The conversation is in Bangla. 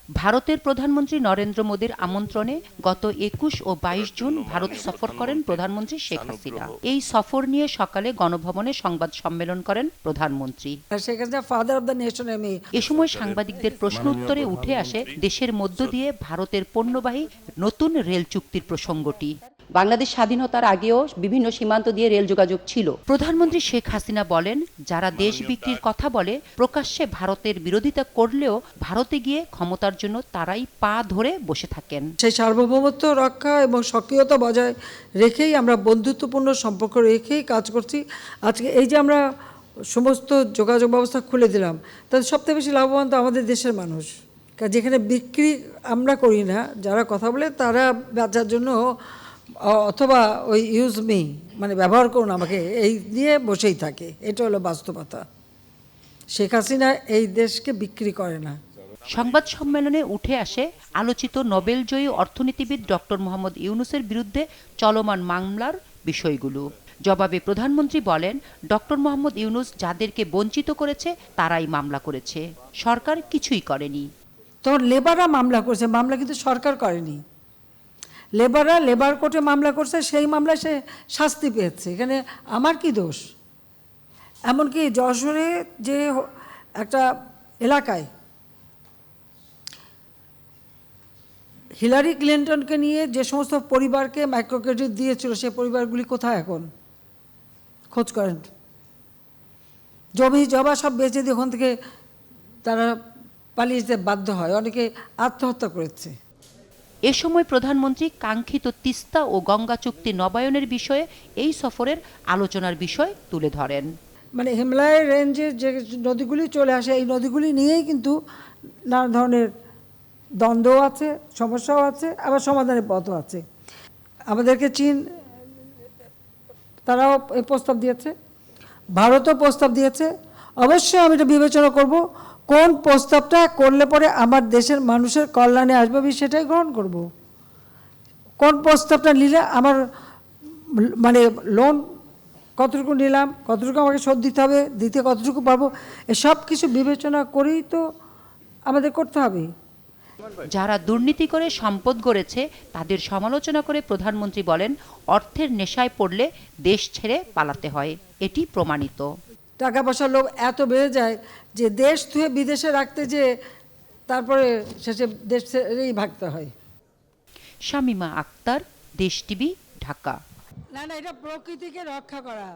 ভারতের প্রধানমন্ত্রী নরেন্দ্র মোদীর আমন্ত্রণে গত ২১ ও ২২ জুন ভারত সফর করেন প্রধানমন্ত্রী শেখ হাসিনা। এই সফর নিয়ে সকালে গণভবনে সংবাদ সম্মেলন করেন প্রধানমন্ত্রী। এ সময় সাংবাদিকদের প্রশ্ন উত্তরে উঠে আসে দেশের মধ্য দিয়ে ভারতের পণ্যবাহী নতুন রেল চুক্তির প্রসঙ্গটি। বাংলাদেশ স্বাধীনতার আগেও বিভিন্ন সীমান্ত দিয়ে রেল যোগাযোগ ছিল। প্রধানমন্ত্রী শেখ হাসিনা বলেন, যারা দেশ বিক্রির কথা বলে প্রকাশ্যে ভারতের বিরোধিতা করলেও ভারতে গিয়ে ক্ষমতার জন্য তারাই পা ধরে বসে থাকেন। সেই সার্বভৌমত্ব রক্ষা এবং সক্রিয়তা বজায় রেখেই আমরা বন্ধুত্বপূর্ণ সম্পর্ক রেখেই কাজ করছি। আজকে এই যে আমরা সমস্ত যোগাযোগ ব্যবস্থা খুলে দিলাম, তাদের সবথেকে বেশি লাভবান তো আমাদের দেশের মানুষ। যেখানে বিক্রি আমরা করি না, যারা কথা বলে তারা বাঁচার জন্য অথবা ওই ইউজ মি মানে ব্যবহার করুন আমাকে এই নিয়ে বসেই থাকে। এটা হলো বাস্তবতা। শেখ হাসিনা এই দেশকে বিক্রি করে না। সংবাদ সম্মেলনে উঠে আসে আলোচিত নোবেলজয়ী অর্থনীতিবিদ ডক্টর মোহাম্মদ ইউনূসের বিরুদ্ধে চলমান মামলার বিষয়গুলো। জবাবে প্রধানমন্ত্রী বলেন, ডক্টর মোহাম্মদ ইউনূস যাদেরকে বঞ্চিত করেছে তারাই মামলা করেছে, সরকার কিছুই করেনি। তো লেবাররা মামলা করছে, মামলা কিন্তু সরকার করেনি। লেবাররা লেবার কোর্টে মামলা করছে, সেই মামলায় সে শাস্তি পেয়েছে। এখানে আমার কি দোষ? এমনকি যশোরে যে একটা এলাকায় হিলারি ক্লিন্টনকে নিয়ে যে সমস্ত পরিবারকে মাইক্রো ক্রেডিট দিয়েছিল, সেই পরিবারগুলি কোথায় এখন? খোঁজ করেন। জমি জবা সব বেচে দিয়ে ওখান থেকে তারা পালিয়ে যেতে বাধ্য হয়, অনেকে আত্মহত্যা করেছে। এ সময় প্রধানমন্ত্রী কাঙ্ক্ষিত তিস্তা ও গঙ্গা চুক্তি নবায়নের বিষয়ে এই সফরের আলোচনার বিষয় তুলে ধরেন। মানে হিমালয় রেঞ্জের যে নদীগুলি চলে আসে, এই নদীগুলি নিয়েই কিন্তু নানা ধরনের দ্বন্দ্ব আছে, সমস্যাও আছে, আবার সমাধানের পথও আছে। আমাদেরকে চীন তারাও এই প্রস্তাব দিয়েছে, ভারতও প্রস্তাব দিয়েছে। অবশ্যই আমি এটা বিবেচনা করব, কোন প্রস্তাবটা করলে পরে আমার দেশের মানুষের কল্যাণে আসবে আমি সেটাই গ্রহণ করব। কোন প্রস্তাবটা নিলে আমার মানে লোন কতটুকু নিলাম, কতটুকু আমাকে শোধ দিতে হবে, দিতে কতটুকু পারবো, এসব কিছু বিবেচনা করেই তো আমাদের করতে হবে। যারা দুর্নীতি করে সম্পদ গড়েছে তাদের সমালোচনা করে প্রধানমন্ত্রী বলেন, অর্থের নেশায় পড়লে দেশ ছেড়ে পালাতে হয়, এটি প্রমাণিত। টাকা পয়সার লোভ এত বেড়ে যায় যে দেশ থুয়ে বিদেশে রাখতে যে তারপরে শেষে দেশ ছেড়েই ভাগতে হয়। শামীমা আক্তার, দেশ টিভি, ঢাকা। না, এটা প্রকৃতিকে রক্ষা করা।